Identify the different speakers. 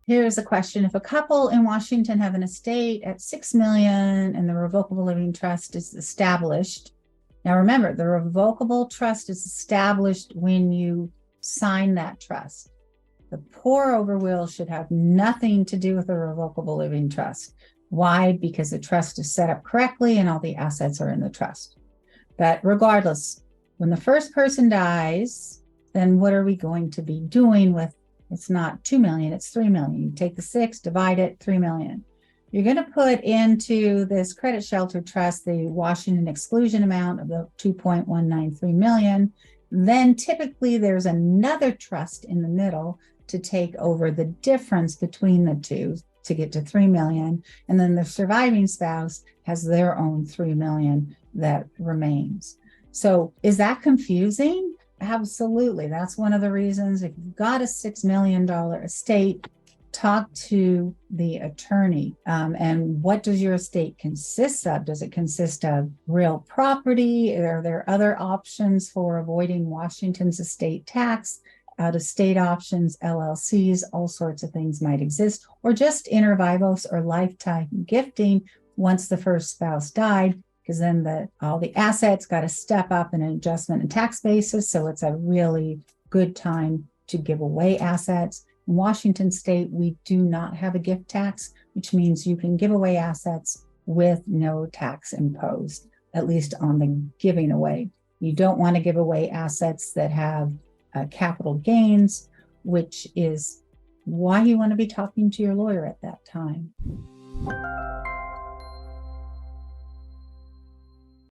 Speaker 1: Here's a question. If a couple in Washington have an estate at 6 million and the revocable living trust is established. Now remember, the revocable trust is established when you sign that trust. The pour over will should have nothing to do with the revocable living trust. Why? Because the trust is set up correctly and all the assets are in the trust. But regardless, when the first person dies, then what are we going to be doing with, it's not 2 million, it's 3 million. You take the 6, divide it, 3 million. You're going to put into this credit shelter trust the Washington exclusion amount of the 2.193 million. Then typically there's another trust in the middle to take over the difference between the two to get to 3 million. And then the surviving spouse has their own 3 million that remains. So is that confusing? Absolutely. That's one of the reasons. If you've got a $6 million estate, talk to the attorney. And what does your estate consist of? Does it consist of real property? Are there other options for avoiding Washington's estate tax? Out-of-state options, LLCs, all sorts of things might exist, or just inter vivos or lifetime gifting once the first spouse died, because then all the assets got to step up in an adjustment and tax basis. So it's a really good time to give away assets. In Washington state, we do not have a gift tax, which means you can give away assets with no tax imposed, at least on the giving away. You don't want to give away assets that have capital gains, which is why you want to be talking to your lawyer at that time.